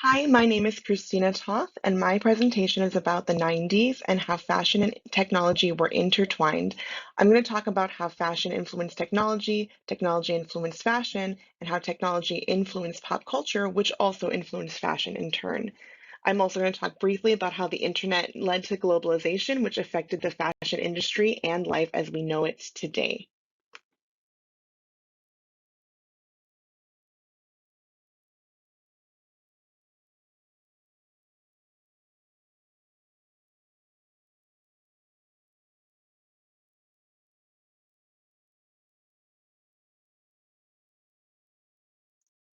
Hi, my name is Christina Toth, and my presentation is about the 90s and how fashion and technology were intertwined. I'm going to talk about how fashion influenced technology, technology influenced fashion, and how technology influenced pop culture, which also influenced fashion in turn. I'm also going to talk briefly about how the internet led to globalization, which affected the fashion industry and life as we know it today.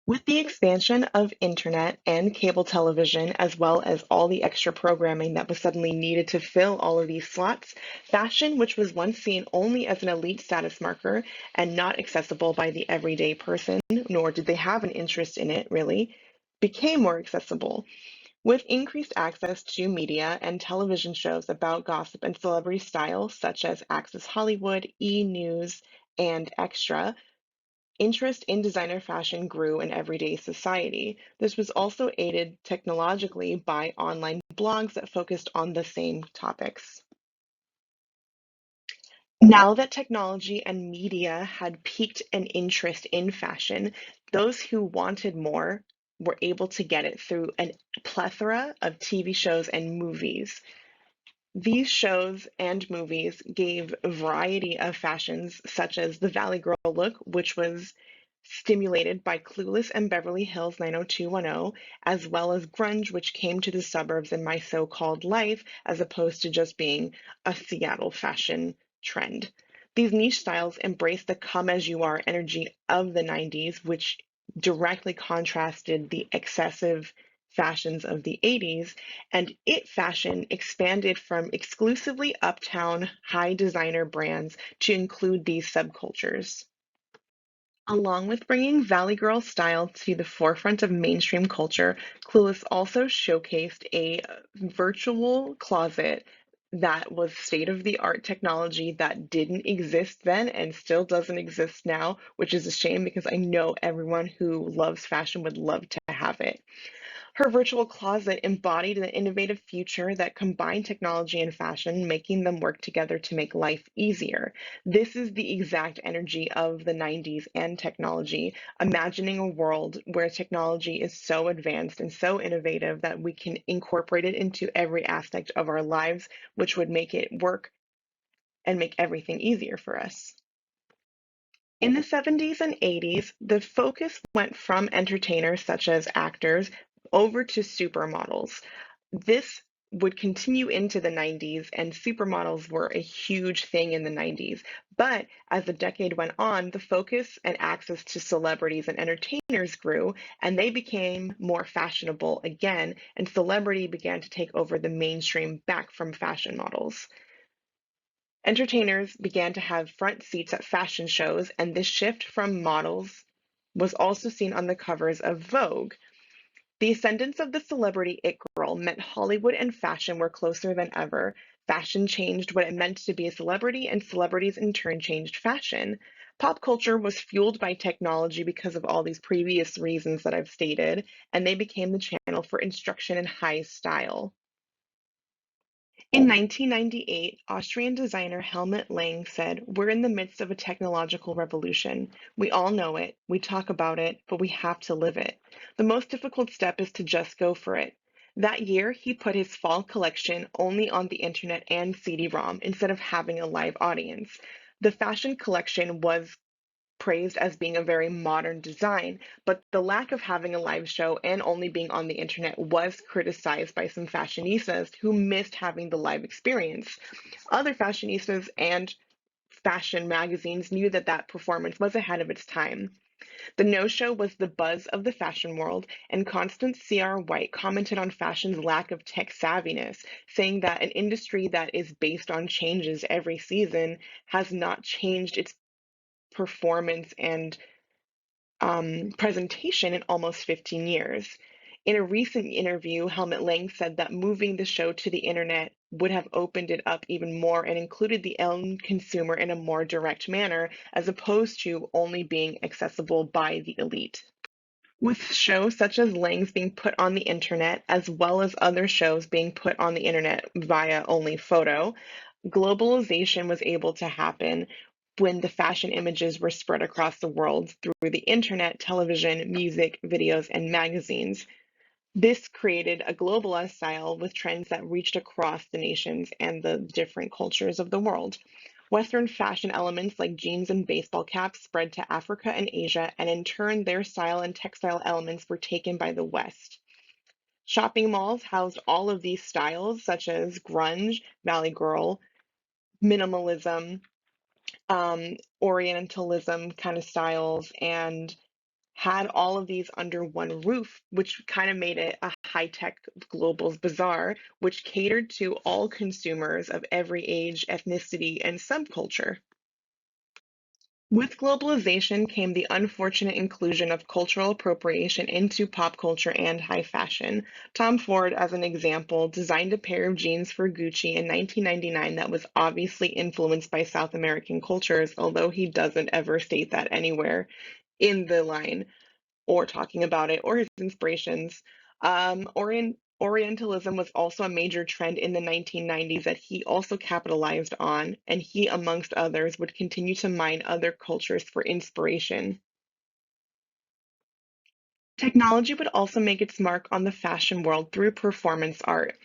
With the expansion of internet and cable television, as well as all the extra programming that was suddenly needed to fill all of these slots, fashion, which was once seen only as an elite status marker and not accessible by the everyday person, nor did they have an interest in it really, became more accessible. With increased access to media and television shows about gossip and celebrity style, such as Access Hollywood, E! News, and Extra, interest in designer fashion grew in everyday society. This was also aided technologically by online blogs that focused on the same topics. Now that technology and media had piqued an interest in fashion, those who wanted more were able to get it through a plethora of TV shows and movies. These shows and movies gave a variety of fashions, such as the Valley Girl look, which was stimulated by Clueless and Beverly Hills 90210, as well as grunge, which came to the suburbs in My So-Called Life, as opposed to just being a Seattle fashion trend. These niche styles embrace the come as you are energy of the 90s, which directly contrasted the excessive fashions of the 80s, and it fashion expanded from exclusively uptown high designer brands to include these subcultures. Along with bringing Valley Girl style to the forefront of mainstream culture, Clueless also showcased a virtual closet that was state-of-the-art technology that didn't exist then and still doesn't exist now, which is a shame because I know everyone who loves fashion would love to have it. Her virtual closet embodied an innovative future that combined technology and fashion, making them work together to make life easier. This is the exact energy of the 90s and technology, imagining a world where technology is so advanced and so innovative that we can incorporate it into every aspect of our lives, which would make it work and make everything easier for us. In the 70s and 80s, the focus went from entertainers such as actors over to supermodels. This would continue into the 90s, and supermodels were a huge thing in the 90s. But as the decade went on, the focus and access to celebrities and entertainers grew, and they became more fashionable again, and celebrity began to take over the mainstream back from fashion models. Entertainers began to have front seats at fashion shows, and this shift from models was also seen on the covers of Vogue. The ascendance of the celebrity it girl meant Hollywood and fashion were closer than ever. Fashion changed what it meant to be a celebrity, and celebrities in turn changed fashion. Pop culture was fueled by technology because of all these previous reasons that I've stated, and they became the channel for instruction in high style. In 1998, Austrian designer Helmut Lang said, "We're in the midst of a technological revolution. We all know it, we talk about it, but we have to live it. The most difficult step is to just go for it." That year, he put his fall collection only on the internet and CD-ROM instead of having a live audience. The fashion collection was praised as being a very modern design, but the lack of having a live show and only being on the internet was criticized by some fashionistas who missed having the live experience. Other fashionistas and fashion magazines knew that that performance was ahead of its time. The no-show was the buzz of the fashion world, and Constance C.R. White commented on fashion's lack of tech savviness, saying that an industry that is based on changes every season has not changed its performance and presentation in almost 15 years. In a recent interview, Helmut Lang said that moving the show to the internet would have opened it up even more and included the end consumer in a more direct manner, as opposed to only being accessible by the elite. With shows such as Lang's being put on the internet, as well as other shows being put on the internet via only photo, globalization was able to happen when the fashion images were spread across the world through the internet, television, music, videos, and magazines. This created a globalized style with trends that reached across the nations and the different cultures of the world. Western fashion elements like jeans and baseball caps spread to Africa and Asia, and in turn, their style and textile elements were taken by the West. Shopping malls housed all of these styles, such as grunge, Valley Girl, minimalism, Orientalism kind of styles, and had all of these under one roof, which kind of made it a high-tech globals bazaar, which catered to all consumers of every age, ethnicity, and subculture. With globalization came the unfortunate inclusion of cultural appropriation into pop culture and high fashion. Tom Ford, as an example, designed a pair of jeans for Gucci in 1999 that was obviously influenced by South American cultures, although he doesn't ever state that anywhere in the line or talking about it or his inspirations. Orientalism was also a major trend in the 1990s that he also capitalized on, and he, amongst others, would continue to mine other cultures for inspiration. Technology would also make its mark on the fashion world through performance art.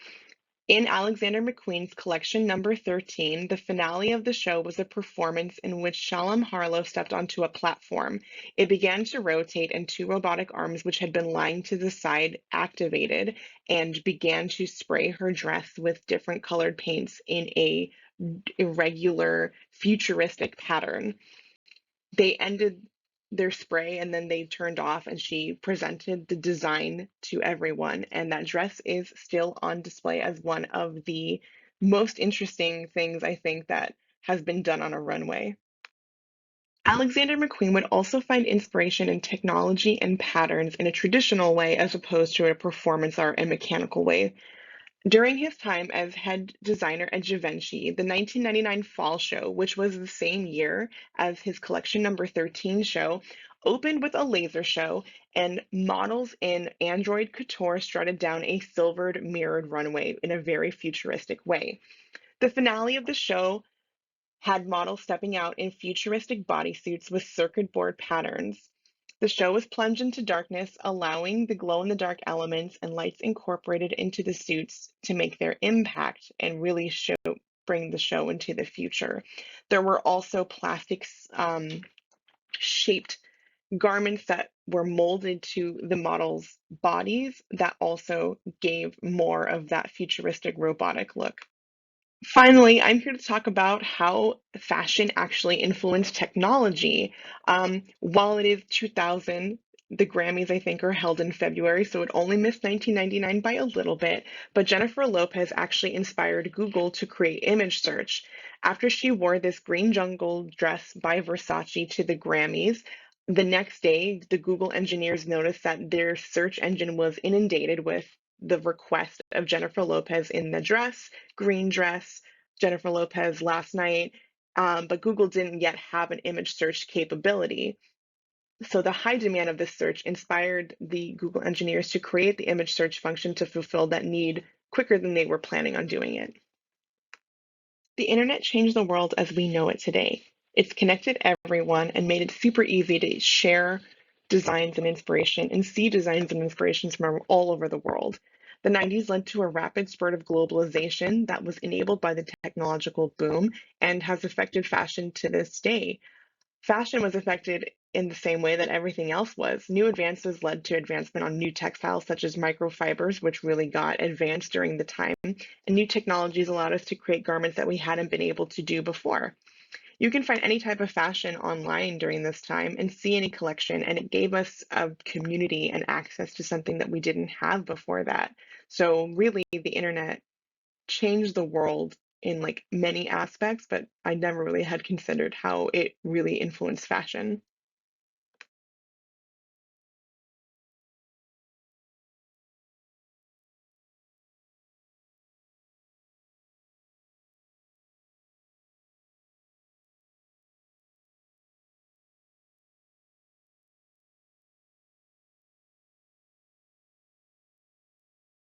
In Alexander McQueen's collection number 13, the finale of the show was a performance in which Shalom Harlow stepped onto a platform. It began to rotate, and two robotic arms, which had been lying to the side, activated and began to spray her dress with different colored paints in a irregular, futuristic pattern. They ended their spray and then they turned off, and she presented the design to everyone, and that dress is still on display as one of the most interesting things I think that has been done on a runway. Alexander McQueen would also find inspiration in technology and patterns in a traditional way as opposed to a performance art and mechanical way. During his time as head designer at Givenchy, the 1999 fall show, which was the same year as his collection number 13 show, opened with a laser show, and models in Android Couture strutted down a silvered mirrored runway in a very futuristic way. The finale of the show had models stepping out in futuristic bodysuits with circuit board patterns. The show was plunged into darkness, allowing the glow in the dark elements and lights incorporated into the suits to make their impact and really bring the show into the future. There were also plastics shaped garments that were molded to the models' bodies that also gave more of that futuristic robotic look. Finally, I'm here to talk about how fashion actually influenced technology. While it is 2000, the Grammys, I think, are held in February, so it only missed 1999 by a little bit. But Jennifer Lopez actually inspired Google to create image search. After she wore this green jungle dress by Versace to the Grammys, the next day, the Google engineers noticed that their search engine was inundated with the request of Jennifer Lopez in the dress, green dress, Jennifer Lopez last night, but Google didn't yet have an image search capability. So the high demand of this search inspired the Google engineers to create the image search function to fulfill that need quicker than they were planning on doing it. The internet changed the world as we know it today. It's connected everyone and made it super easy to share designs and inspiration and see designs and inspirations from all over the world. The 90s led to a rapid spurt of globalization that was enabled by the technological boom and has affected fashion to this day. Fashion was affected in the same way that everything else was. New advances led to advancement on new textiles such as microfibers, which really got advanced during the time, and new technologies allowed us to create garments that we hadn't been able to do before. You can find any type of fashion online during this time and see any collection, and it gave us a community and access to something that we didn't have before that. So really, the internet changed the world in like many aspects, but I never really had considered how it really influenced fashion.